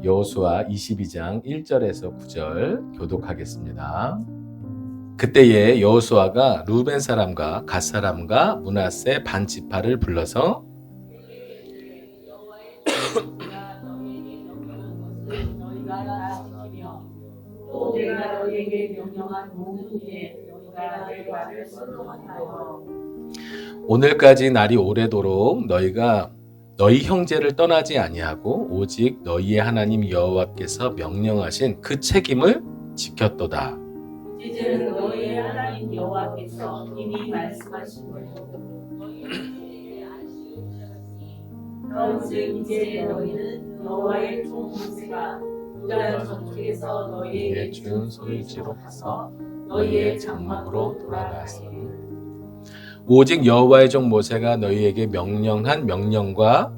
여호수아 22장 1절에서 9절 교독하겠습니다. 그때에 여호수아가 루벤 사람과 갓 사람과 므낫세 반 지파를 불러서 또 내가 너희에게 명령한 모든 일에 너희가 내 말을 순종하여 오늘까지 날이 오래도록 너희가 너희 형제를 떠나지 아니하고 오직 너희의 하나님 여호와께서 명령하신 그 책임을 지켰도다. 이제는 너희의 하나님 여호와께서 이미 말씀하신 대로 너희에게 안식을 그런즉 이제 너희는 여호와의 종 모세가 유다 전투에서 너희에게 준 소유지로 가서 너희의 장막으로 돌아가시니 오직 여호와의 종 모세가 너희에게 명령한 명령과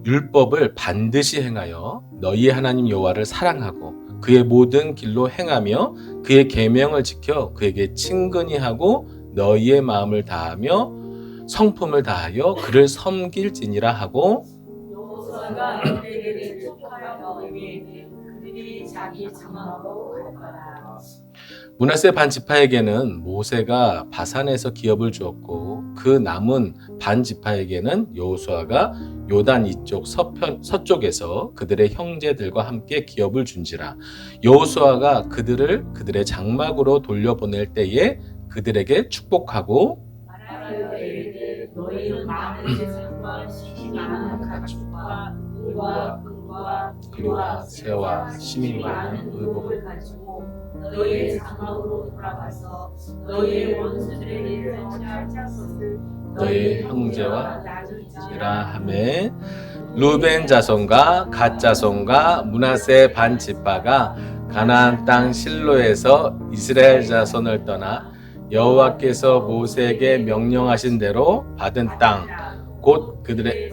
율법을 반드시 행하여 너희의 하나님 여호와를 사랑하고 그의 모든 길로 행하며 그의 계명을 지켜 그에게 친근히 하고 너희의 마음을 다하며 성품을 다하여 그를 섬길지니라 하고 여호수아가 그들에게 촉하여 너희에게 그들이 자기 장막으로 갈 거라. 므낫세 반 지파에게는 모세가 바산에서 기업을 주었고 그 남은 반 지파에게는 여호수아가 요단 이쪽 서쪽에서 그들의 형제들과 함께 기업을 준지라. 여호수아가 그들의 장막으로 돌려보낼 때에 그들에게 축복하고 말하되 너희는 많은 재산과 시기 많은 가축과 을과 금과 그리와 새와 심이 많은 의복을 가지고 너희의 장막으로 돌아가서 너희의 원수들에게서 찰짝 것을 너희 형제와 이라 하매 루벤 자손과 갓 자손과 므낫세 반 지파가 가나안 땅 실로에서 이스라엘 자손을 떠나 여호와께서 모세에게 명령하신 대로 받은 땅 곧 그들의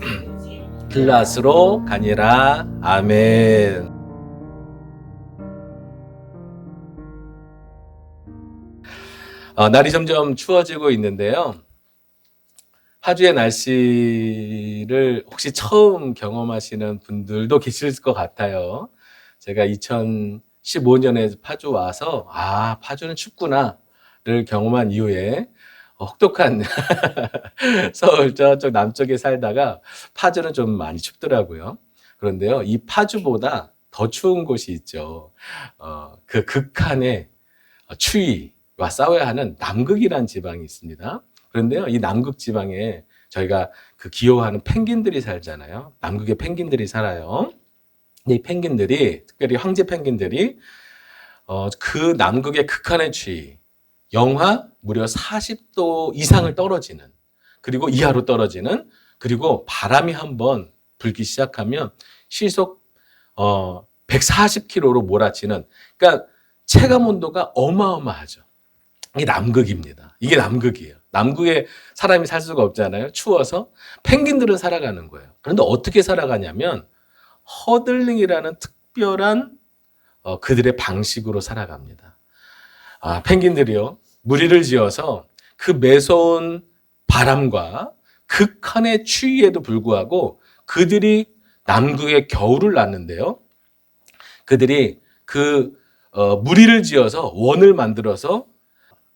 길앗으로 가니라. 아멘. 날이 점점 추워지고 있는데요. 파주의 날씨를 혹시 처음 경험하시는 분들도 계실 것 같아요. 제가 2015년에 파주 와서 파주는 춥구나를 경험한 이후에 혹독한 서울 저쪽 남쪽에 살다가 파주는 좀 많이 춥더라고요. 그런데요, 이 파주보다 더 추운 곳이 있죠. 그 극한의 추위와 싸워야 하는 남극이라는 지방이 있습니다. 그런데요, 이 남극 지방에 저희가 그 기호하는 펭귄들이 살잖아요. 남극에 펭귄들이 살아요. 이 펭귄들이, 특별히 황제 펭귄들이 그 남극의 극한의 추위, 영하 무려 40도 이상을 떨어지는, 그리고 이하로 떨어지는, 그리고 바람이 한번 불기 시작하면 시속 140km로 몰아치는, 그러니까 체감 온도가 어마어마하죠. 이게 남극입니다. 이게 남극이에요. 남극에 사람이 살 수가 없잖아요. 추워서. 펭귄들은 살아가는 거예요. 그런데 어떻게 살아가냐면 허들링이라는 특별한 그들의 방식으로 살아갑니다. 펭귄들이요, 무리를 지어서 그 매서운 바람과 극한의 추위에도 불구하고 그들이 남극의 겨울을 났는데요. 그들이 그 무리를 지어서 원을 만들어서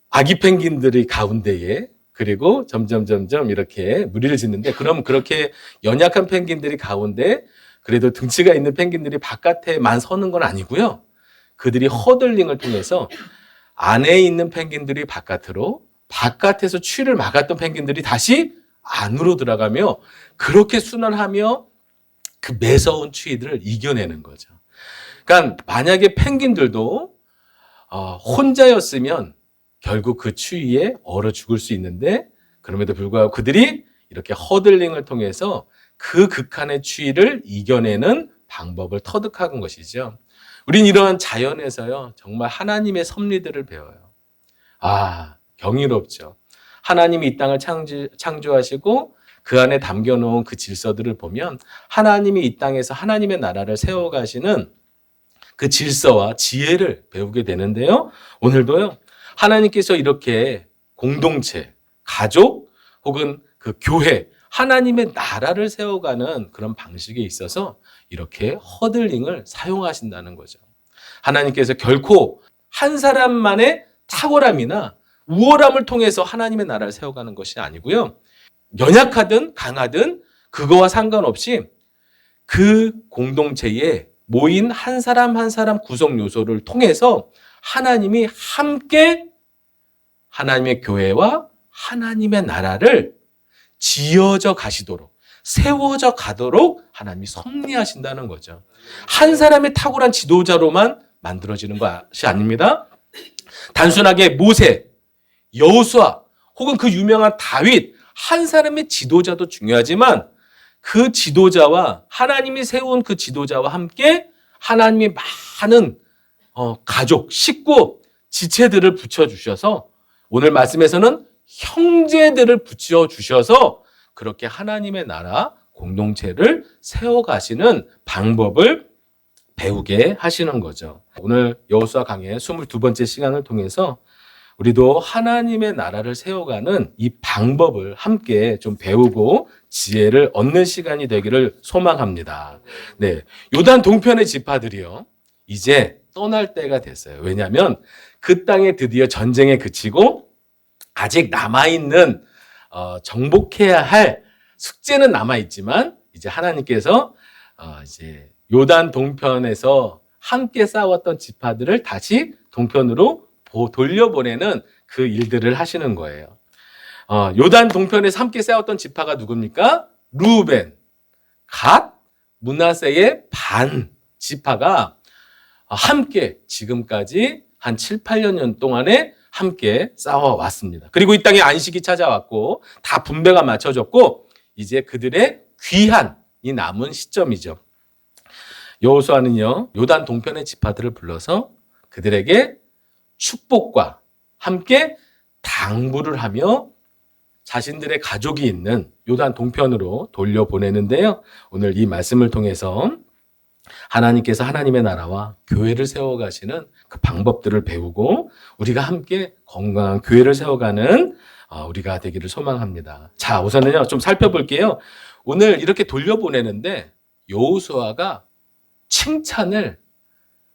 아기 펭귄들이 가운데에, 그리고 점점 이렇게 무리를 짓는데, 그럼 그렇게 연약한 펭귄들이 가운데, 그래도 등치가 있는 펭귄들이 바깥에만 서는 건 아니고요. 그들이 허들링을 통해서 안에 있는 펭귄들이 바깥으로, 바깥에서 추위를 막았던 펭귄들이 다시 안으로 들어가며 그렇게 순환하며 그 매서운 추위들을 이겨내는 거죠. 그러니까 만약에 펭귄들도 혼자였으면 결국 그 추위에 얼어 죽을 수 있는데, 그럼에도 불구하고 그들이 이렇게 허들링을 통해서 그 극한의 추위를 이겨내는 방법을 터득한 것이죠. 우린 이러한 자연에서요, 정말 하나님의 섭리들을 배워요. 경이롭죠. 하나님이 이 땅을 창조하시고 그 안에 담겨놓은 그 질서들을 보면 하나님이 이 땅에서 하나님의 나라를 세워가시는 그 질서와 지혜를 배우게 되는데요. 오늘도요, 하나님께서 이렇게 공동체, 가족 혹은 그 교회, 하나님의 나라를 세워가는 그런 방식에 있어서 이렇게 허들링을 사용하신다는 거죠. 하나님께서 결코 한 사람만의 탁월함이나 우월함을 통해서 하나님의 나라를 세워가는 것이 아니고요. 연약하든 강하든 그거와 상관없이 그 공동체에 모인 한 사람 한 사람 구성 요소를 통해서 하나님이 함께 하나님의 교회와 하나님의 나라를 지어져 가시도록, 세워져 가도록 하나님이 섭리하신다는 거죠. 한 사람의 탁월한 지도자로만 만들어지는 것이 아닙니다. 단순하게 모세, 여호수아 혹은 그 유명한 다윗 한 사람의 지도자도 중요하지만 그 지도자와 하나님이 세운 그 지도자와 함께 하나님이 많은 가족, 식구, 지체들을 붙여주셔서 오늘 말씀에서는 형제들을 붙여주셔서 그렇게 하나님의 나라 공동체를 세워가시는 방법을 배우게 하시는 거죠. 오늘 여호수아 강의 22번째 시간을 통해서 우리도 하나님의 나라를 세워가는 이 방법을 함께 좀 배우고 지혜를 얻는 시간이 되기를 소망합니다. 네, 요단 동편의 지파들이요, 이제 떠날 때가 됐어요. 왜냐하면 그 땅에 드디어 전쟁에 그치고 아직 남아있는 정복해야 할 숙제는 남아있지만 이제 하나님께서 이제 요단 동편에서 함께 싸웠던 지파들을 다시 동편으로 돌려보내는 그 일들을 하시는 거예요. 요단 동편에서 함께 싸웠던 지파가 누굽니까? 루벤, 갓, 므낫세의 반 지파가 함께 지금까지 한 7, 8년 동안에 함께 싸워왔습니다. 그리고 이 땅에 안식이 찾아왔고 다 분배가 맞춰졌고 이제 그들의 귀환이 남은 시점이죠. 여호수아는요, 요단 동편의 지파들을 불러서 그들에게 축복과 함께 당부를 하며 자신들의 가족이 있는 요단 동편으로 돌려보내는데요. 오늘 이 말씀을 통해서 하나님께서 하나님의 나라와 교회를 세워가시는 그 방법들을 배우고 우리가 함께 건강한 교회를 세워가는 우리가 되기를 소망합니다. 자, 우선은요, 좀 살펴볼게요. 오늘 이렇게 돌려보내는데 여호수아가 칭찬을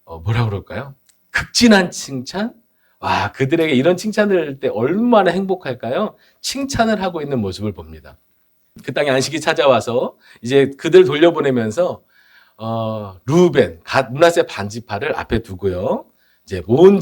뭐라 그럴까요? 극진한 칭찬? 와, 그들에게 이런 칭찬을 할 때 얼마나 행복할까요? 칭찬을 하고 있는 모습을 봅니다. 그 땅에 안식이 찾아와서 이제 그들 돌려보내면서 루벤, 갓, 므낫세 반지파를 앞에 두고요. 이제 모은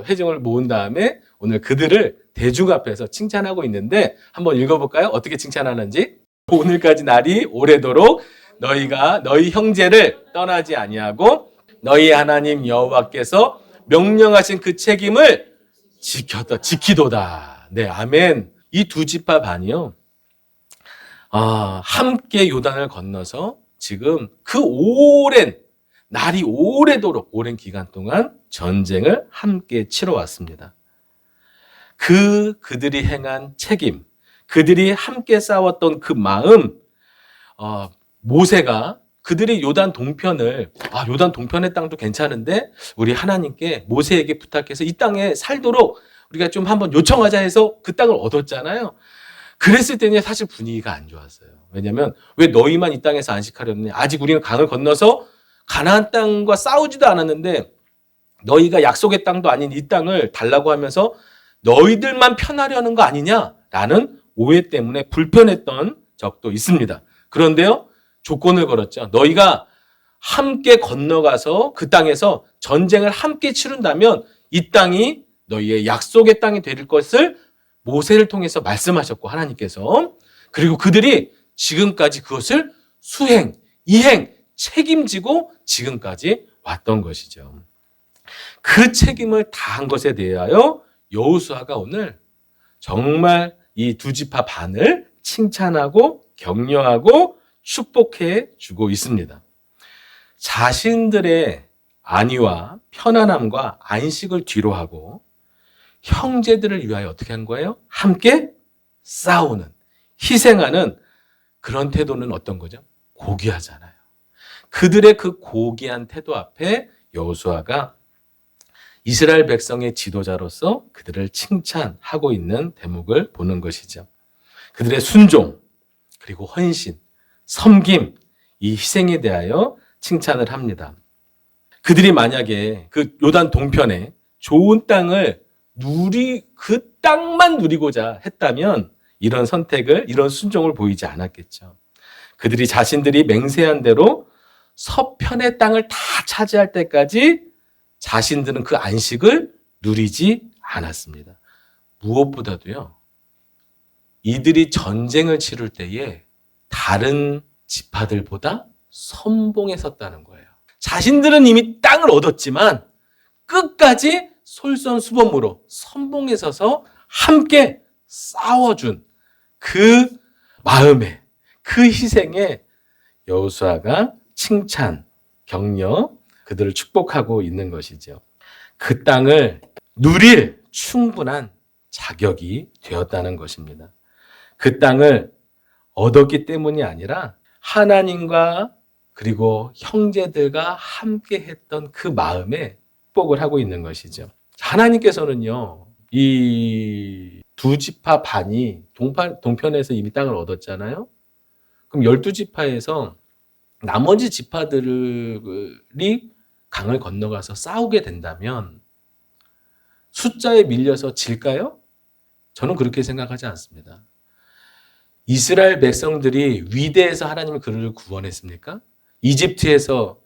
회중을 모은 다음에 오늘 그들을 대중 앞에서 칭찬하고 있는데 한번 읽어볼까요? 어떻게 칭찬하는지. 오늘까지 날이 오래도록 너희가 너희 형제를 떠나지 아니하고 너희 하나님 여호와께서 명령하신 그 책임을 지키도다. 네, 아멘. 이 두 지파 반이요, 함께 요단을 건너서 지금 그 날이 오래도록 오랜 기간 동안 전쟁을 함께 치러왔습니다. 그들이 행한 책임, 그들이 함께 싸웠던 그 마음, 모세가 그들이 요단 동편을, 요단 동편의 땅도 괜찮은데 우리 하나님께 모세에게 부탁해서 이 땅에 살도록 우리가 좀 한번 요청하자 해서 그 땅을 얻었잖아요. 그랬을 때는 사실 분위기가 안 좋았어요. 왜냐하면 왜 너희만 이 땅에서 안식하려느냐? 아직 우리는 강을 건너서 가나안 땅과 싸우지도 않았는데 너희가 약속의 땅도 아닌 이 땅을 달라고 하면서 너희들만 편하려는 거 아니냐라는 오해 때문에 불편했던 적도 있습니다. 그런데요, 조건을 걸었죠. 너희가 함께 건너가서 그 땅에서 전쟁을 함께 치른다면 이 땅이 너희의 약속의 땅이 될 것을 모세를 통해서 말씀하셨고 하나님께서, 그리고 그들이 지금까지 그것을 수행, 이행, 책임지고 지금까지 왔던 것이죠. 그 책임을 다한 것에 대하여 여호수아가 오늘 정말 이 두 지파 반을 칭찬하고 격려하고 축복해 주고 있습니다. 자신들의 안위와 편안함과 안식을 뒤로하고 형제들을 위하여 어떻게 한 거예요? 함께 싸우는, 희생하는 그런 태도는 어떤 거죠? 고귀하잖아요. 그들의 그 고귀한 태도 앞에 여호수아가 이스라엘 백성의 지도자로서 그들을 칭찬하고 있는 대목을 보는 것이죠. 그들의 순종, 그리고 헌신, 섬김, 이 희생에 대하여 칭찬을 합니다. 그들이 만약에 그 요단 동편에 좋은 땅을 그 땅만 누리고자 했다면 이런 선택을, 이런 순종을 보이지 않았겠죠. 그들이 자신들이 맹세한 대로 서편의 땅을 다 차지할 때까지 자신들은 그 안식을 누리지 않았습니다. 무엇보다도요, 이들이 전쟁을 치를 때에 다른 지파들보다 선봉에 섰다는 거예요. 자신들은 이미 땅을 얻었지만 끝까지 솔선수범으로 선봉에 서서 함께 싸워준 그 마음에, 그 희생에 여호수아가 칭찬, 격려, 그들을 축복하고 있는 것이죠. 그 땅을 누릴 충분한 자격이 되었다는 것입니다. 그 땅을 얻었기 때문이 아니라 하나님과 그리고 형제들과 함께 했던 그 마음에 축복을 하고 있는 것이죠. 하나님께서는요, 이 두 지파 반이 동편에서 이미 땅을 얻었잖아요. 그럼 12지파에서 나머지 지파들이 강을 건너가서 싸우게 된다면 숫자에 밀려서 질까요? 저는 그렇게 생각하지 않습니다. 이스라엘 백성들이 위대해서 하나님은 그들을 구원했습니까? 이집트에서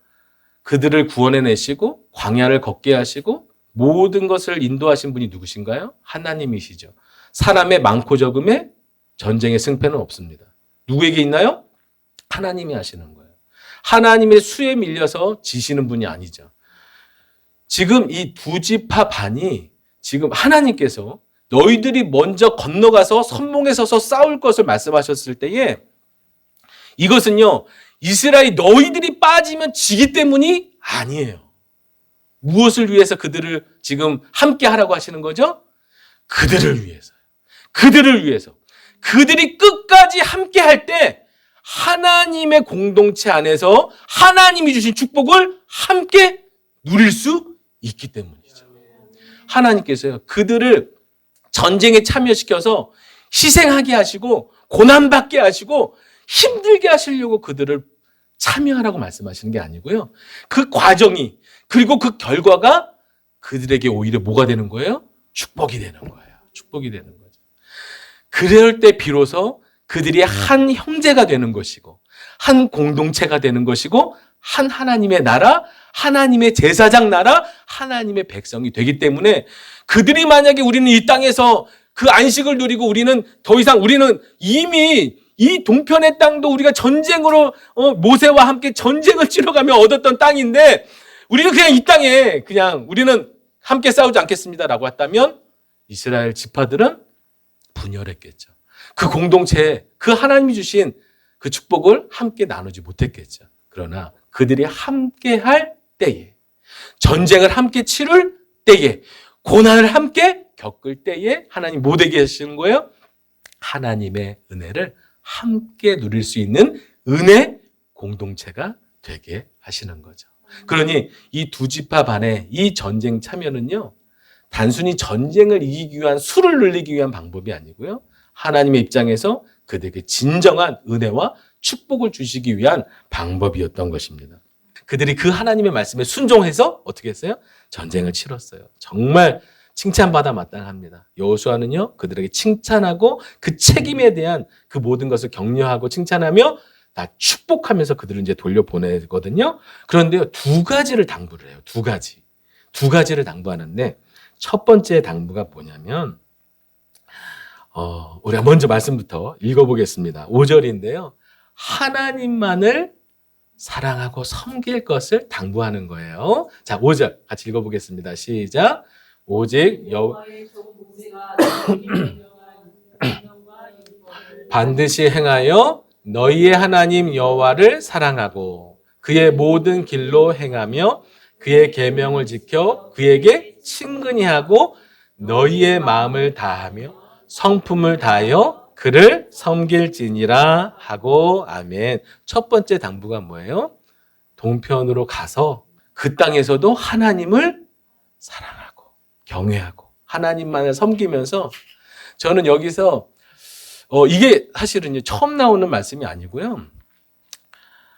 그들을 구원해내시고 광야를 걷게 하시고 모든 것을 인도하신 분이 누구신가요? 하나님이시죠. 사람의 많고 적음에 전쟁의 승패는 없습니다. 누구에게 있나요? 하나님이 하시는 거예요. 하나님의 수에 밀려서 지시는 분이 아니죠. 지금 이 두 지파 반이 지금 하나님께서 너희들이 먼저 건너가서 선봉에 서서 싸울 것을 말씀하셨을 때에 이것은요, 이스라엘 너희들이 빠지면 지기 때문이 아니에요. 무엇을 위해서 그들을 지금 함께 하라고 하시는 거죠? 그들을 위해서요. 그들을 위해서. 그들이 끝까지 함께 할 때 하나님의 공동체 안에서 하나님이 주신 축복을 함께 누릴 수 있기 때문이죠. 하나님께서요, 그들을 전쟁에 참여시켜서 희생하게 하시고 고난받게 하시고 힘들게 하시려고 그들을 참여하라고 말씀하시는 게 아니고요. 그 과정이, 그리고 그 결과가 그들에게 오히려 뭐가 되는 거예요? 축복이 되는 거예요. 축복이 되는 거죠. 그럴 때 비로소 그들이 한 형제가 되는 것이고 한 공동체가 되는 것이고 한 하나님의 나라, 하나님의 제사장 나라, 하나님의 백성이 되기 때문에 그들이 만약에 우리는 이 땅에서 그 안식을 누리고 우리는 이미 이 동편의 땅도 우리가 전쟁으로 모세와 함께 전쟁을 치러가며 얻었던 땅인데 우리는 그냥 이 땅에 그냥 우리는 함께 싸우지 않겠습니다라고 했다면 이스라엘 지파들은 분열했겠죠. 그 공동체에 그 하나님이 주신 그 축복을 함께 나누지 못했겠죠. 그러나 그들이 함께 할 때에, 전쟁을 함께 치를 때에, 고난을 함께 겪을 때에 하나님 뭐 되게 하시는 거예요? 하나님의 은혜를 함께 누릴 수 있는 은혜 공동체가 되게 하시는 거죠. 그러니 이 두 지파 반의 이 전쟁 참여는요, 단순히 전쟁을 이기기 위한, 수를 늘리기 위한 방법이 아니고요, 하나님의 입장에서 그들에게 진정한 은혜와 축복을 주시기 위한 방법이었던 것입니다. 그들이 그 하나님의 말씀에 순종해서 어떻게 했어요? 전쟁을 치렀어요. 정말 칭찬받아 마땅합니다. 여호수아는요, 그들에게 칭찬하고 그 책임에 대한 그 모든 것을 격려하고 칭찬하며 다 축복하면서 그들을 이제 돌려보내거든요. 그런데요, 두 가지를 당부를 해요. 두 가지를 당부하는데 첫 번째 당부가 뭐냐면 우리가 먼저 말씀부터 읽어보겠습니다. 5절인데요. 하나님만을 사랑하고 섬길 것을 당부하는 거예요. 자, 5절 같이 읽어보겠습니다. 시작. 오직 여호와의 종 모세가 반드시 행하여 너희의 하나님 여호와를 사랑하고 그의 모든 길로 행하며 그의 계명을 지켜 그에게 친근히 하고 너희의 마음을 다하며 성품을 다하여 그를 섬길지니라 하고 아멘. 첫 번째 당부가 뭐예요? 동편으로 가서 그 땅에서도 하나님을 사랑하고 경외하고 하나님만을 섬기면서, 저는 여기서 이게 사실은요, 처음 나오는 말씀이 아니고요.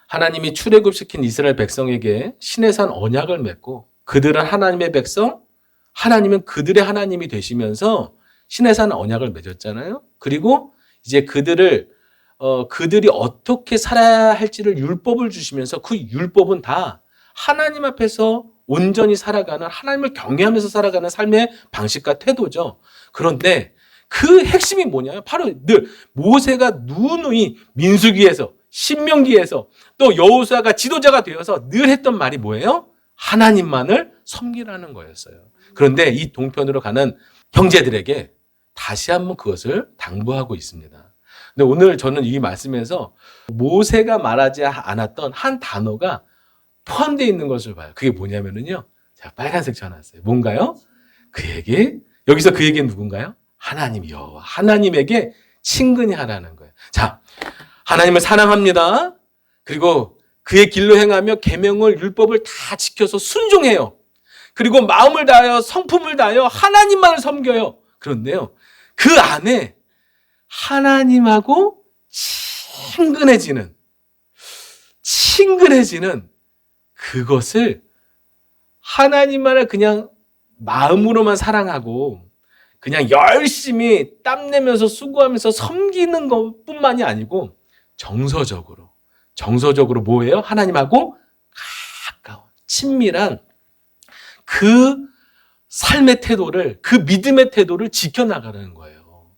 하나님이 출애굽시킨 이스라엘 백성에게 시내산 언약을 맺고 그들은 하나님의 백성, 하나님은 그들의 하나님이 되시면서 시내산 언약을 맺었잖아요. 그리고 이제 그들이 어떻게 살아야 할지를 율법을 주시면서 그 율법은 다 하나님 앞에서 온전히 살아가는, 하나님을 경외하면서 살아가는 삶의 방식과 태도죠. 그런데 그 핵심이 뭐냐면 바로 늘 모세가 누누이 민수기에서, 신명기에서, 또 여호수아가 지도자가 되어서 늘 했던 말이 뭐예요? 하나님만을 섬기라는 거였어요. 그런데 이 동편으로 가는 형제들에게 다시 한번 그것을 당부하고 있습니다. 근데 오늘 저는 이 말씀에서 모세가 말하지 않았던 한 단어가 포함되어 있는 것을 봐요. 그게 뭐냐면요, 제가 빨간색 쳐놨어요. 뭔가요? 여기서 그 얘기는 누군가요? 하나님 여호와, 하나님에게 친근히 하라는 거예요. 자, 하나님을 사랑합니다. 그리고 그의 길로 행하며 계명을, 율법을 다 지켜서 순종해요. 그리고 마음을 다하여 성품을 다하여 하나님만을 섬겨요. 그런데요, 그 안에 하나님하고 친근해지는 그것을, 하나님만을 그냥 마음으로만 사랑하고 그냥 열심히 땀내면서 수고하면서 섬기는 것뿐만이 아니고 정서적으로 뭐예요? 하나님하고 가까운 친밀한 그 삶의 태도를, 그 믿음의 태도를 지켜나가는 거예요.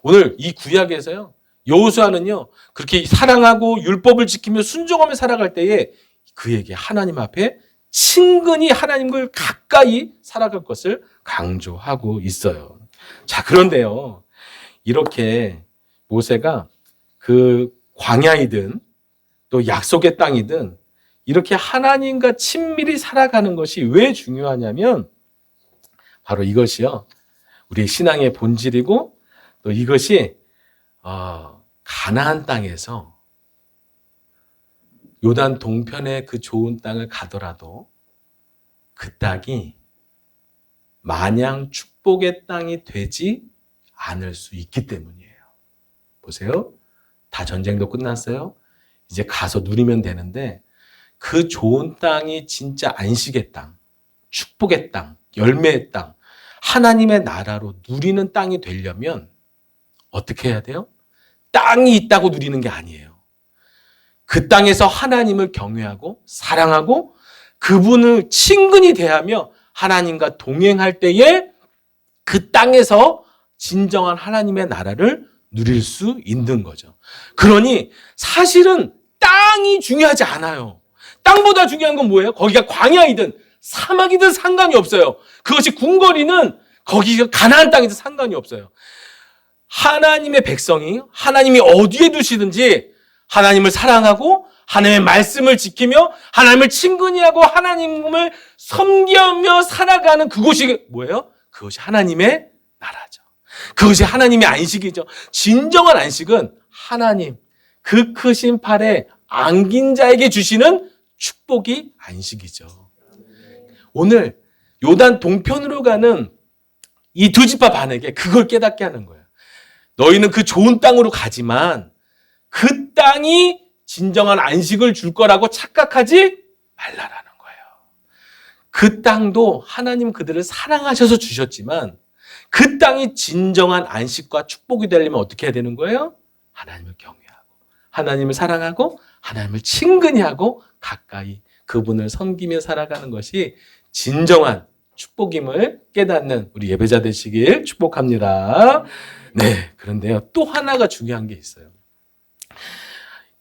오늘 이 구약에서요, 여호수아는요, 그렇게 사랑하고 율법을 지키며 순종하며 살아갈 때에 그에게 하나님 앞에 친근히 하나님을 가까이 살아갈 것을 강조하고 있어요. 자, 그런데요, 이렇게 모세가 그 광야이든 또 약속의 땅이든 이렇게 하나님과 친밀히 살아가는 것이 왜 중요하냐면 바로 이것이요, 우리 신앙의 본질이고, 또 이것이 가나안 땅에서 요단 동편의 그 좋은 땅을 가더라도 그 땅이 마냥 축복의 땅이 되지 않을 수 있기 때문이에요. 보세요. 다 전쟁도 끝났어요. 이제 가서 누리면 되는데 그 좋은 땅이 진짜 안식의 땅, 축복의 땅, 열매의 땅, 하나님의 나라로 누리는 땅이 되려면 어떻게 해야 돼요? 땅이 있다고 누리는 게 아니에요. 그 땅에서 하나님을 경외하고 사랑하고 그분을 친근히 대하며 하나님과 동행할 때에 그 땅에서 진정한 하나님의 나라를 누릴 수 있는 거죠. 그러니 사실은 땅이 중요하지 않아요. 땅보다 중요한 건 뭐예요? 거기가 광야이든 사막이든 상관이 없어요. 그것이 궁궐이는 거기가 가나안 땅이든 상관이 없어요. 하나님의 백성이 하나님이 어디에 두시든지 하나님을 사랑하고 하나님의 말씀을 지키며 하나님을 친근히 하고 하나님을 섬기며 살아가는 그곳이 뭐예요? 그것이 하나님의 나라죠. 그것이 하나님의 안식이죠. 진정한 안식은 하나님, 그 크신 팔에 안긴 자에게 주시는 축복이 안식이죠. 오늘 요단 동편으로 가는 이 두 지파 반에게 그걸 깨닫게 하는 거예요. 너희는 그 좋은 땅으로 가지만 그 땅이 진정한 안식을 줄 거라고 착각하지 말라라는 거예요. 그 땅도 하나님 그들을 사랑하셔서 주셨지만 그 땅이 진정한 안식과 축복이 되려면 어떻게 해야 되는 거예요? 하나님을 경외하고 하나님을 사랑하고 하나님을 친근히 하고 가까이 그분을 섬기며 살아가는 것이 진정한 축복임을 깨닫는 우리 예배자 되시길 축복합니다. 네, 그런데요, 또 하나가 중요한 게 있어요.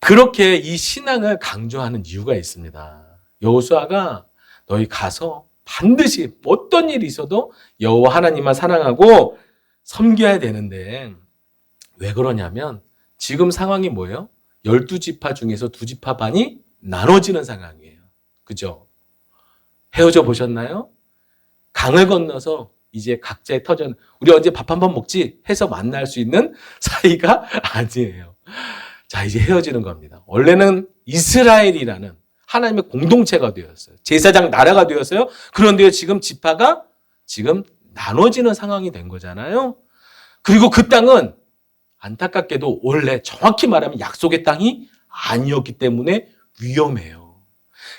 그렇게 이 신앙을 강조하는 이유가 있습니다. 여호수아가 너희 가서 반드시 어떤 일이 있어도 여호와 하나님만 사랑하고 섬겨야 되는데 왜 그러냐면 지금 상황이 뭐예요? 12지파 중에서 2지파 반이 나눠지는 상황이에요. 그죠? 헤어져 보셨나요? 강을 건너서 이제 각자의 터전, 우리 언제 밥 한번 먹지? 해서 만날 수 있는 사이가 아니에요. 자, 이제 헤어지는 겁니다. 원래는 이스라엘이라는 하나님의 공동체가 되었어요. 제사장 나라가 되었어요. 그런데 지금 지파가 지금 나눠지는 상황이 된 거잖아요. 그리고 그 땅은 안타깝게도 원래 정확히 말하면 약속의 땅이 아니었기 때문에 위험해요.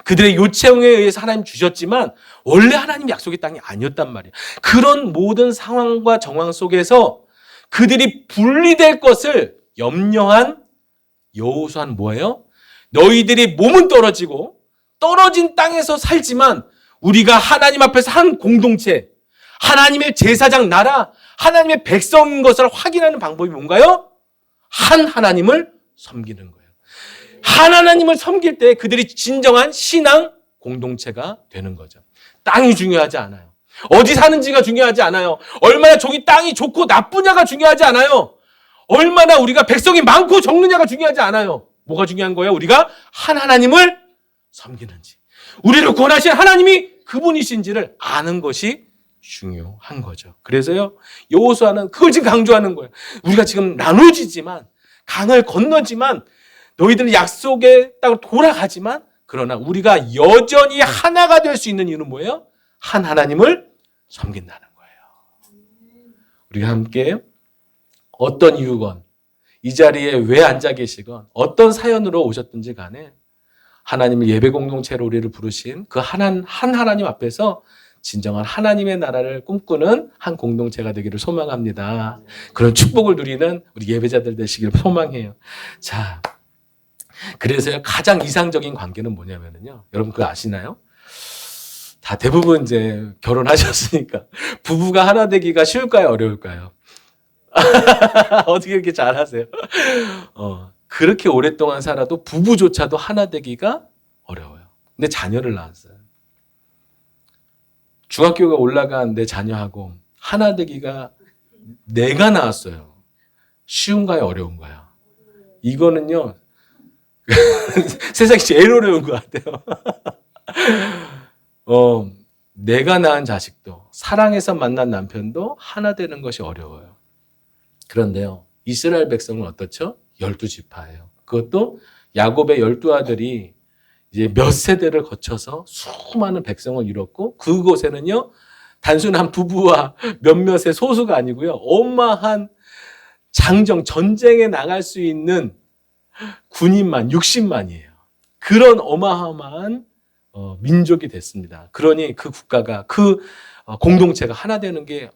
그들의 요청에 의해서 하나님 주셨지만 원래 하나님 약속의 땅이 아니었단 말이에요. 그런 모든 상황과 정황 속에서 그들이 분리될 것을 염려한 여호수아는 뭐예요? 너희들이 몸은 떨어지고 떨어진 땅에서 살지만 우리가 하나님 앞에서 한 공동체, 하나님의 제사장 나라, 하나님의 백성인 것을 확인하는 방법이 뭔가요? 한 하나님을 섬기는 거예요. 한 하나님을 섬길 때 그들이 진정한 신앙 공동체가 되는 거죠. 땅이 중요하지 않아요. 어디 사는지가 중요하지 않아요. 얼마나 저기 땅이 좋고 나쁘냐가 중요하지 않아요. 얼마나 우리가 백성이 많고 적느냐가 중요하지 않아요. 뭐가 중요한 거예요? 우리가 한 하나님을 섬기는지, 우리를 구원하신 하나님이 그분이신지를 아는 것이 중요한 거죠. 그래서요, 여호수아는 그걸 지금 강조하는 거예요. 우리가 지금 나눠지지만, 강을 건너지만, 너희들은 약속의 땅으로 돌아가지만, 그러나 우리가 여전히 하나가 될 수 있는 이유는 뭐예요? 한 하나님을 섬긴다는 거예요. 우리가 함께 어떤 이유건, 이 자리에 왜 앉아 계시건, 어떤 사연으로 오셨든지 간에 하나님을 예배 공동체로 우리를 부르신 그 한 하나님 앞에서 진정한 하나님의 나라를 꿈꾸는 한 공동체가 되기를 소망합니다. 그런 축복을 누리는 우리 예배자들 되시기를 소망해요. 자, 그래서 가장 이상적인 관계는 뭐냐면요. 여러분 그거 아시나요? 다 대부분 이제 결혼하셨으니까 부부가 하나 되기가 쉬울까요? 어려울까요? 어떻게 이렇게 잘하세요? 그렇게 오랫동안 살아도 부부조차도 하나 되기가 어려워요. 근데 자녀를 낳았어요. 중학교가 올라간 내 자녀하고 하나 되기가 내가 낳았어요. 쉬운가요? 어려운가요? 이거는요. 세상이 제일 어려운 것 같아요. 내가 낳은 자식도 사랑해서 만난 남편도 하나 되는 것이 어려워요. 그런데요. 이스라엘 백성은 어떻죠? 12지파예요. 그것도 야곱의 12아들이 이제 몇 세대를 거쳐서 수많은 백성을 이뤘고 그곳에는요. 단순한 부부와 몇몇의 소수가 아니고요. 어마한 장정, 전쟁에 나갈 수 있는 군인만 60만이에요. 그런 어마어마한 민족이 됐습니다. 그러니 그 국가가, 그 공동체가 하나 되는 게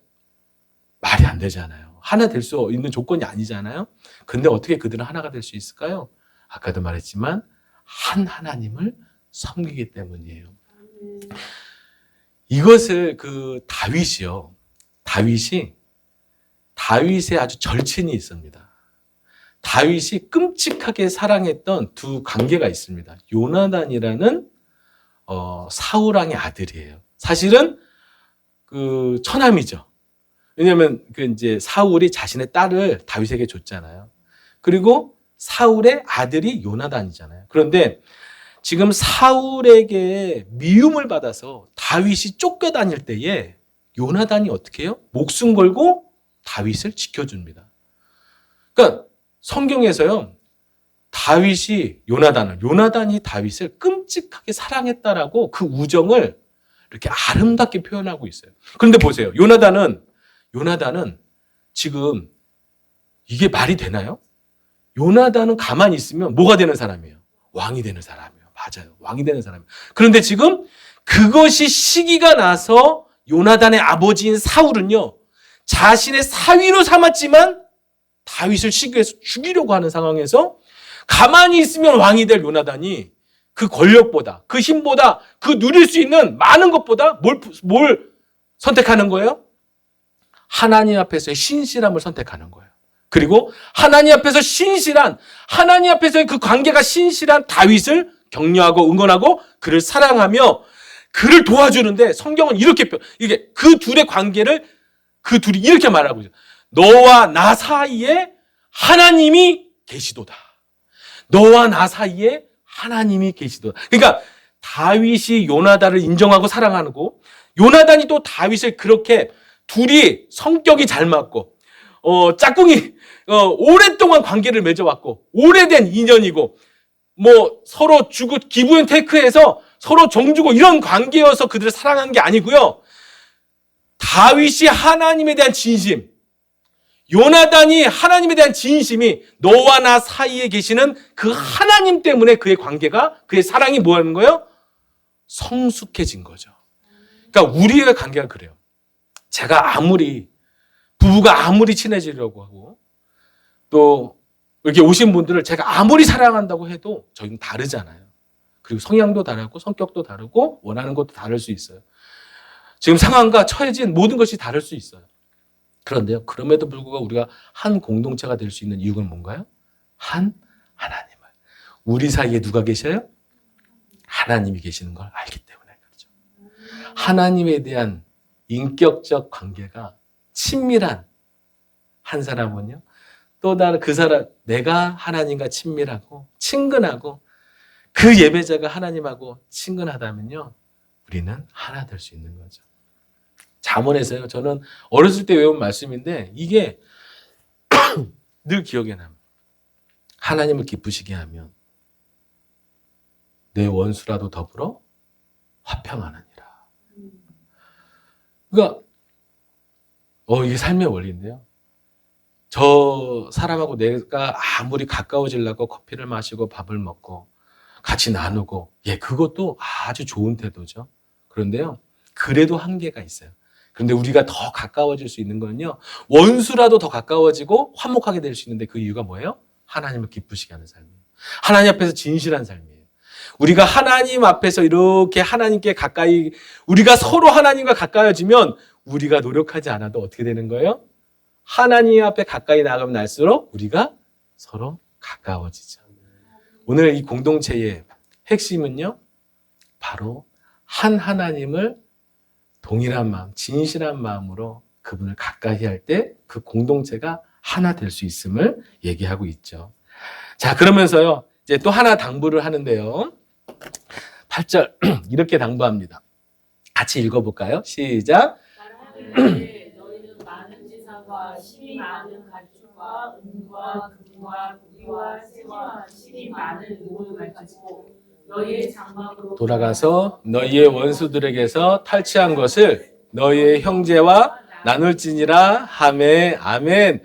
말이 안 되잖아요. 하나 될 수 있는 조건이 아니잖아요. 근데 어떻게 그들은 하나가 될 수 있을까요? 아까도 말했지만 한 하나님을 섬기기 때문이에요. 이것을 그 다윗의 아주 절친이 있습니다. 다윗이 끔찍하게 사랑했던 두 관계가 있습니다. 요나단이라는 사울 왕의 아들이에요. 사실은 그 처남이죠. 왜냐하면 그 이제 사울이 자신의 딸을 다윗에게 줬잖아요. 그리고 사울의 아들이 요나단이잖아요. 그런데 지금 사울에게 미움을 받아서 다윗이 쫓겨다닐 때에 요나단이 어떻게 해요? 목숨 걸고 다윗을 지켜줍니다. 그러니까 성경에서요. 요나단이 다윗을 끔찍하게 사랑했다라고 그 우정을 이렇게 아름답게 표현하고 있어요. 그런데 보세요. 요나단은 지금 이게 말이 되나요? 요나단은 가만히 있으면 뭐가 되는 사람이에요? 왕이 되는 사람이에요. 맞아요. 왕이 되는 사람이에요. 그런데 지금 그것이 시기가 나서 요나단의 아버지인 사울은요. 자신의 사위로 삼았지만 다윗을 시기해서 죽이려고 하는 상황에서 가만히 있으면 왕이 될 요나단이 그 권력보다, 그 힘보다, 그 누릴 수 있는 많은 것보다 뭘 선택하는 거예요? 하나님 앞에서의 신실함을 선택하는 거예요. 그리고 하나님 앞에서의 그 관계가 신실한 다윗을 격려하고 응원하고 그를 사랑하며 그를 도와주는데 성경은 이게 그 둘의 관계를 그 둘이 이렇게 말하고 있어요. 너와 나 사이에 하나님이 계시도다. 너와 나 사이에 하나님이 계시도다. 그러니까 다윗이 요나단을 인정하고 사랑하고 요나단이 또 다윗을 그렇게 둘이 성격이 잘 맞고 짝꿍이 오랫동안 관계를 맺어왔고 오래된 인연이고 뭐 서로 주고 기브 앤 테이크해서 서로 정주고 이런 관계여서 그들을 사랑한 게 아니고요. 다윗이 하나님에 대한 진심, 요나단이 하나님에 대한 진심이 너와 나 사이에 계시는 그 하나님 때문에 그의 관계가, 그의 사랑이 뭐 하는 거예요? 성숙해진 거죠. 그러니까 우리의 관계가 그래요. 부부가 아무리 친해지려고 하고, 또 이렇게 오신 분들을 제가 아무리 사랑한다고 해도 저희는 다르잖아요. 그리고 성향도 다르고 성격도 다르고 원하는 것도 다를 수 있어요. 지금 상황과 처해진 모든 것이 다를 수 있어요. 그런데요, 그럼에도 불구하고 우리가 한 공동체가 될 수 있는 이유는 뭔가요? 한 하나님을. 우리 사이에 누가 계셔요? 하나님이 계시는 걸 알기 때문에 그렇죠. 하나님에 대한 인격적 관계가 친밀한 한 사람은요, 또 다른 그 사람, 내가 하나님과 친밀하고 친근하고 그 예배자가 하나님하고 친근하다면요, 우리는 하나 될 수 있는 거죠. 잠언에서요, 저는 어렸을 때 외운 말씀인데 이게 늘 기억에 남아요. 하나님을 기쁘시게 하면 내 원수라도 더불어 화평하느니라. 그러니까 이게 삶의 원리인데요. 저 사람하고 내가 아무리 가까워지려고 커피를 마시고 밥을 먹고 같이 나누고, 그것도 아주 좋은 태도죠. 그런데요, 그래도 한계가 있어요. 그런데 우리가 더 가까워질 수 있는 건요, 원수라도 더 가까워지고 화목하게 될 수 있는데 그 이유가 뭐예요? 하나님을 기쁘시게 하는 삶이에요. 하나님 앞에서 진실한 삶이에요. 우리가 하나님 앞에서 이렇게 하나님께 가까이, 우리가 서로 하나님과 가까워지면 우리가 노력하지 않아도 어떻게 되는 거예요? 하나님 앞에 가까이 나가면 날수록 우리가 서로 가까워지죠. 오늘 이 공동체의 핵심은요, 바로 한 하나님을 동일한 마음, 진실한 마음으로 그분을 가까이 할 때 그 공동체가 하나 될 수 있음을 얘기하고 있죠. 자, 그러면서요, 이제 또 하나 당부를 하는데요. 8절 이렇게 당부합니다. 같이 읽어볼까요? 시작. 말하되 너희는 많은 제사와 실이 많은 가축과 은과 금과 구리와 새와 실이 많은 의복을 가지고 너희의 장막으로 돌아가서 너희의 원수들에게서 탈취한 것을 너희의 형제와 나눌지니라. 하매. 아멘.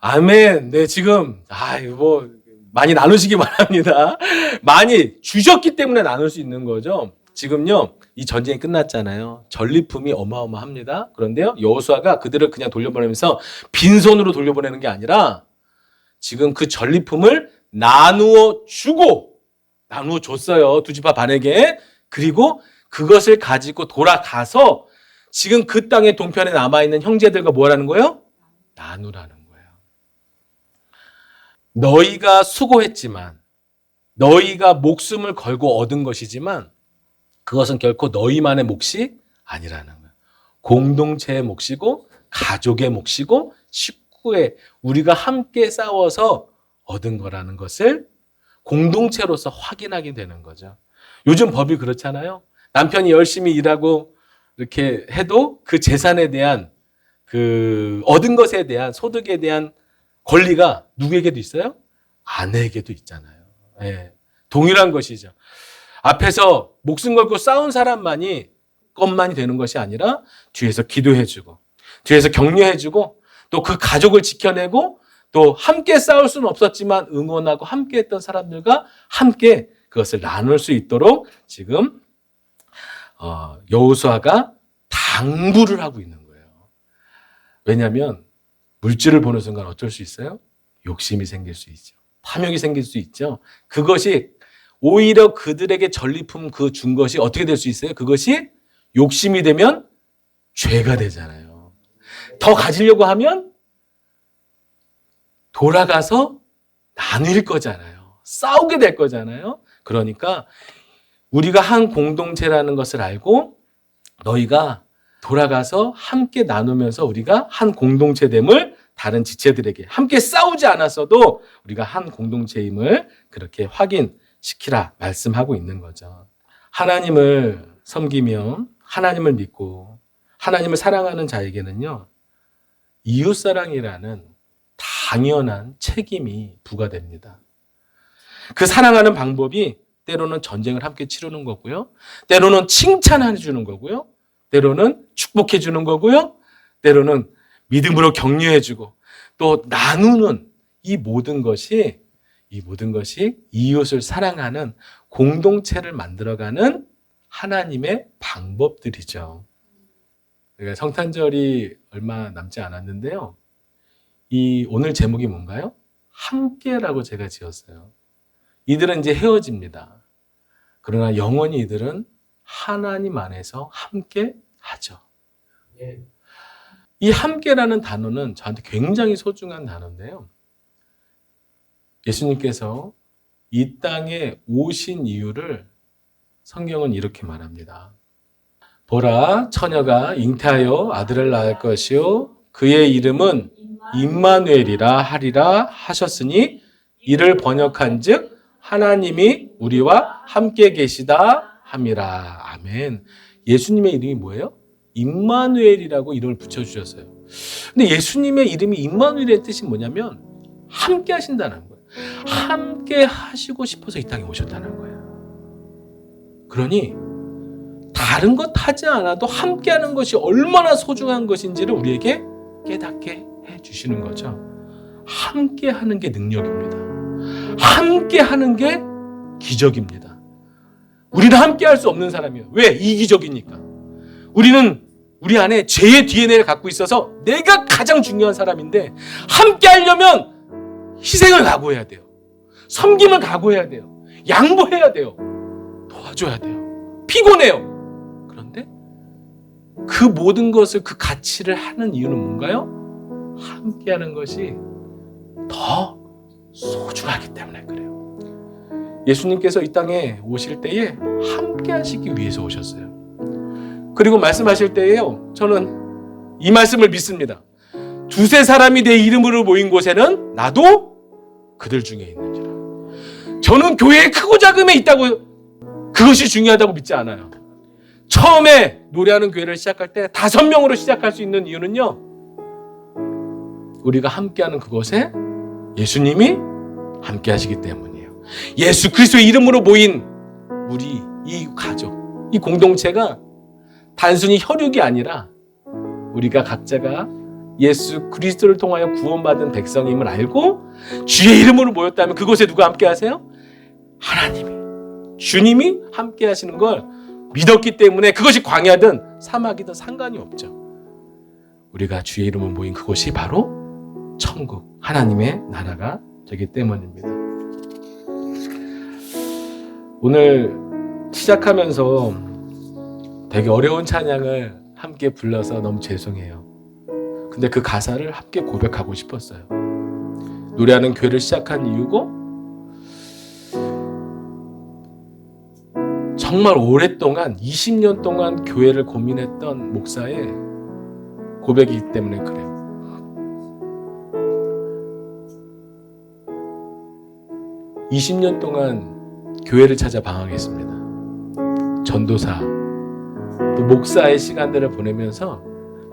아멘. 네, 지금 많이 나누시기 바랍니다. 많이 주셨기 때문에 나눌 수 있는 거죠. 지금요, 이 전쟁이 끝났잖아요. 전리품이 어마어마합니다. 그런데요, 여호수아가 그들을 그냥 돌려보내면서 빈손으로 돌려보내는 게 아니라 지금 그 전리품을 나누어 줬어요. 두 지파 반에게. 그리고 그것을 가지고 돌아가서 지금 그 땅의 동편에 남아있는 형제들과 뭐라는 거예요? 나누라는 거예요. 너희가 수고했지만, 너희가 목숨을 걸고 얻은 것이지만 그것은 결코 너희만의 몫이 아니라는 거예요. 공동체의 몫이고 가족의 몫이고 식구의, 우리가 함께 싸워서 얻은 거라는 것을 공동체로서 확인하게 되는 거죠. 요즘 법이 그렇잖아요. 남편이 열심히 일하고 이렇게 해도 그 재산에 대한, 그 얻은 것에 대한, 소득에 대한 권리가 누구에게도 있어요? 아내에게도 있잖아요. 동일한 것이죠. 앞에서 목숨 걸고 싸운 사람만이 것만이 되는 것이 아니라 뒤에서 기도해주고, 뒤에서 격려해주고, 또 그 가족을 지켜내고, 또 함께 싸울 수는 없었지만 응원하고 함께 했던 사람들과 함께 그것을 나눌 수 있도록 지금 여호수아가 당부를 하고 있는 거예요. 왜냐하면 물질을 보는 순간 어쩔 수 있어요? 욕심이 생길 수 있죠. 탐욕이 생길 수 있죠. 그것이 오히려 그들에게 전리품 그 준 것이 어떻게 될 수 있어요? 그것이 욕심이 되면 죄가 되잖아요. 더 가지려고 하면 돌아가서 나눌 거잖아요. 싸우게 될 거잖아요. 그러니까 우리가 한 공동체라는 것을 알고 너희가 돌아가서 함께 나누면서 우리가 한 공동체됨을 다른 지체들에게 함께 싸우지 않았어도 우리가 한 공동체임을 그렇게 확인시키라 말씀하고 있는 거죠. 하나님을 섬기며 하나님을 믿고 하나님을 사랑하는 자에게는요, 이웃사랑이라는 당연한 책임이 부과됩니다. 그 사랑하는 방법이 때로는 전쟁을 함께 치르는 거고요. 때로는 칭찬해 주는 거고요. 때로는 축복해 주는 거고요. 때로는 믿음으로 격려해 주고, 또 나누는 이 모든 것이 이웃을 사랑하는 공동체를 만들어가는 하나님의 방법들이죠. 그러니까 성탄절이 얼마 남지 않았는데요. 이 오늘 제목이 뭔가요? 함께라고 제가 지었어요. 이들은 이제 헤어집니다. 그러나 영원히 이들은 하나님 안에서 함께 하죠. 이 함께라는 단어는 저한테 굉장히 소중한 단어인데요. 예수님께서 이 땅에 오신 이유를 성경은 이렇게 말합니다. 보라, 처녀가 잉태하여 아들을 낳을 것이요 그의 이름은 임마누엘이라 하리라 하셨으니 이를 번역한즉 하나님이 우리와 함께 계시다 함이라. 아멘. 예수님의 이름이 뭐예요? 임마누엘이라고 이름을 붙여주셨어요. 근데 예수님의 이름이 임마누엘의 뜻이 뭐냐면 함께 하신다는 거예요. 함께 하시고 싶어서 이 땅에 오셨다는 거예요. 그러니 다른 것 하지 않아도 함께 하는 것이 얼마나 소중한 것인지를 우리에게 깨닫게 해주시는 거죠. 함께 하는 게 능력입니다. 함께 하는 게 기적입니다. 우리는 함께 할 수 없는 사람이에요. 왜? 이기적이니까. 우리 안에 죄의 DNA를 갖고 있어서 내가 가장 중요한 사람인데 함께 하려면 희생을 각오해야 돼요. 섬김을 각오해야 돼요. 양보해야 돼요. 도와줘야 돼요. 피곤해요. 그런데 그 모든 것을 그 가치를 하는 이유는 뭔가요? 함께 하는 것이 더 소중하기 때문에 그래요. 예수님께서 이 땅에 오실 때에 함께 하시기 위해서 오셨어요. 그리고 말씀하실 때에요. 저는 이 말씀을 믿습니다. 두세 사람이 내 이름으로 모인 곳에는 나도 그들 중에 있는지라. 저는 교회에 크고 작음에 있다고 그것이 중요하다고 믿지 않아요. 처음에 노래하는 교회를 시작할 때 5명으로 시작할 수 있는 이유는요. 우리가 함께하는 그곳에 예수님이 함께 하시기 때문이에요. 예수 그리스도의 이름으로 모인 우리 이 가족, 이 공동체가 단순히 혈육이 아니라 우리가 각자가 예수 그리스도를 통하여 구원받은 백성임을 알고 주의 이름으로 모였다면 그곳에 누가 함께 하세요? 하나님이, 주님이 함께 하시는 걸 믿었기 때문에 그것이 광야든 사막이든 상관이 없죠. 우리가 주의 이름으로 모인 그곳이 바로 천국, 하나님의 나라가 되기 때문입니다. 오늘 시작하면서 되게 어려운 찬양을 함께 불러서 너무 죄송해요. 근데 그 가사를 함께 고백하고 싶었어요. 노래하는 교회를 시작한 이유고 정말 오랫동안 20년 동안 교회를 고민했던 목사의 고백이기 때문에 그래요. (20년) 동안 교회를 찾아 방황했습니다. 전도사 또 목사의 시간들을 보내면서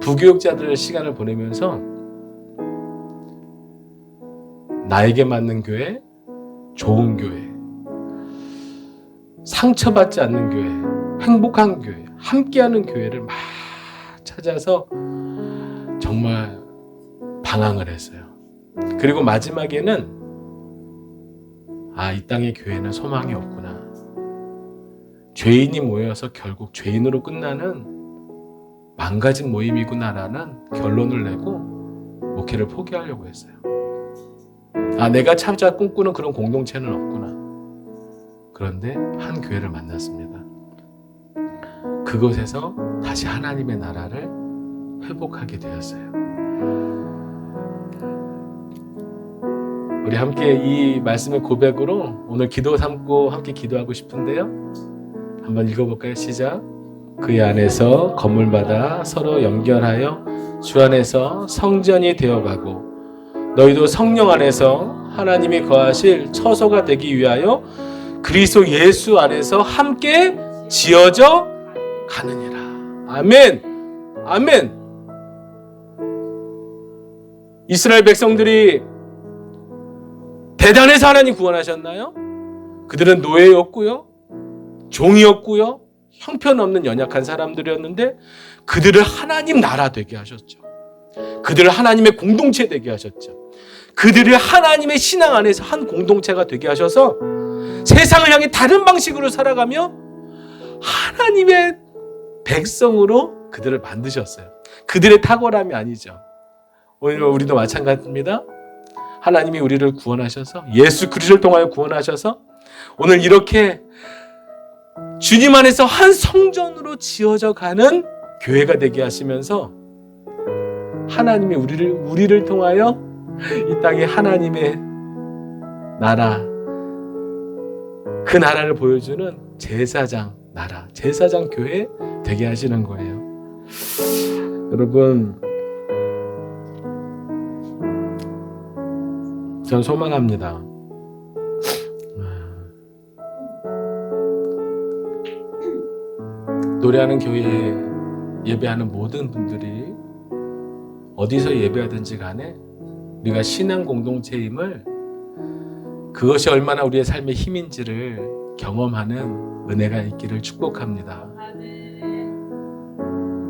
부교육자들의 시간을 보내면서 나에게 맞는 교회, 좋은 교회, 상처받지 않는 교회, 행복한 교회, 함께하는 교회를 막 찾아서 정말 방황을 했어요. 그리고 마지막에는 이 땅의 교회는 소망이 없구나. 죄인이 모여서 결국 죄인으로 끝나는 망가진 모임이구나라는 결론을 내고 목회를 포기하려고 했어요. 내가 찾아 꿈꾸는 그런 공동체는 없구나. 그런데 한 교회를 만났습니다. 그곳에서 다시 하나님의 나라를 회복하게 되었어요. 우리 함께 이 말씀의 고백으로 오늘 기도 삼고 함께 기도하고 싶은데요. 한번 읽어볼까요? 시작. 그의 안에서 건물마다 서로 연결하여 주 안에서 성전이 되어가고 너희도 성령 안에서 하나님이 거하실 처소가 되기 위하여 그리스도 예수 안에서 함께 지어져 가느니라. 아멘. 아멘. 이스라엘 백성들이 대단해서 하나님 구원하셨나요? 그들은 노예였고요. 종이었고요. 형편없는 연약한 사람들이었는데 그들을 하나님 나라 되게 하셨죠. 그들을 하나님의 공동체 되게 하셨죠. 그들을 하나님의 신앙 안에서 한 공동체가 되게 하셔서 세상을 향해 다른 방식으로 살아가며 하나님의 백성으로 그들을 만드셨어요. 그들의 탁월함이 아니죠. 오늘 우리도 마찬가지입니다. 하나님이 우리를 구원하셔서 예수 그리스도를 통하여 구원하셔서 오늘 이렇게 주님 안에서 한 성전으로 지어져 가는 교회가 되게 하시면서 하나님이 우리를 통하여 이 땅에 하나님의 나라, 그 나라를 보여주는 제사장 나라, 제사장 교회 되게 하시는 거예요. 여러분, 전 소망합니다. 노래하는 교회에 예배하는 모든 분들이 어디서 예배하든지 간에 우리가 신앙 공동체임을, 그것이 얼마나 우리의 삶의 힘인지를 경험하는 은혜가 있기를 축복합니다.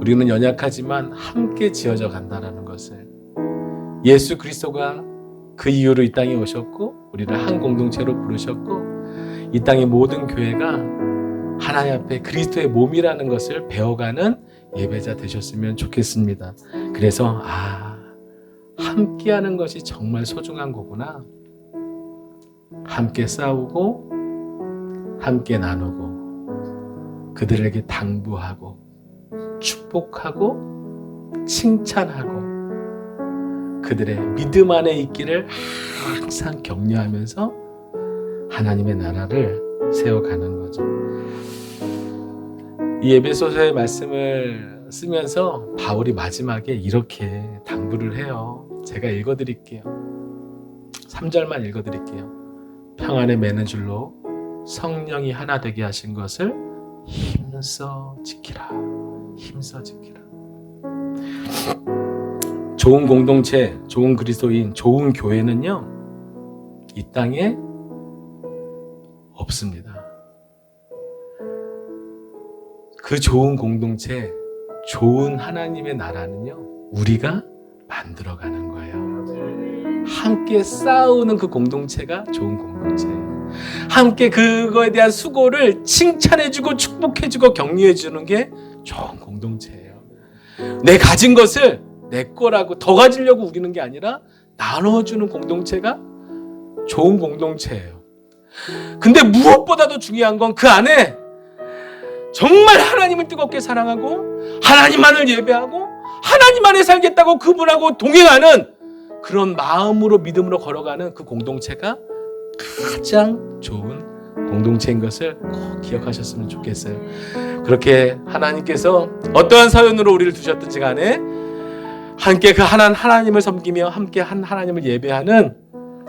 우리는 연약하지만 함께 지어져 간다는 것을, 예수 그리스도가 그 이유로 이 땅에 오셨고 우리를 한 공동체로 부르셨고 이 땅의 모든 교회가 하나님 앞에 그리스도의 몸이라는 것을 배워가는 예배자 되셨으면 좋겠습니다. 그래서 함께하는 것이 정말 소중한 거구나. 함께 싸우고 함께 나누고 그들에게 당부하고 축복하고 칭찬하고 그들의 믿음 안에 있기를 항상 격려하면서 하나님의 나라를 세워가는 거죠. 이 에베소서의 말씀을 쓰면서 바울이 마지막에 이렇게 당부를 해요. 제가 읽어드릴게요. 3절만 읽어드릴게요. 평안에 매는 줄로 성령이 하나 되게 하신 것을 힘써 지키라. 힘써 지키라. 좋은 공동체, 좋은 그리스도인, 좋은 교회는요, 이 땅에 없습니다. 그 좋은 공동체, 좋은 하나님의 나라는요, 우리가 만들어가는 거예요. 함께 싸우는 그 공동체가 좋은 공동체예요. 함께 그거에 대한 수고를 칭찬해주고 축복해주고 격려해주는 게 좋은 공동체예요. 내 가진 것을 내 거라고 더 가지려고 우기는 게 아니라 나눠주는 공동체가 좋은 공동체예요. 근데 무엇보다도 중요한 건 그 안에 정말 하나님을 뜨겁게 사랑하고 하나님만을 예배하고 하나님 안에 살겠다고 그분하고 동행하는 그런 마음으로 믿음으로 걸어가는 그 공동체가 가장 좋은 공동체인 것을 꼭 기억하셨으면 좋겠어요. 그렇게 하나님께서 어떠한 사연으로 우리를 두셨든지 간에 함께 그 하나님을 섬기며 함께 한 하나님을 예배하는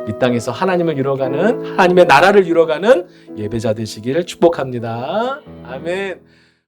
이 땅에서 하나님을 이뤄가는 하나님의 나라를 이뤄가는 예배자 되시기를 축복합니다. 아멘.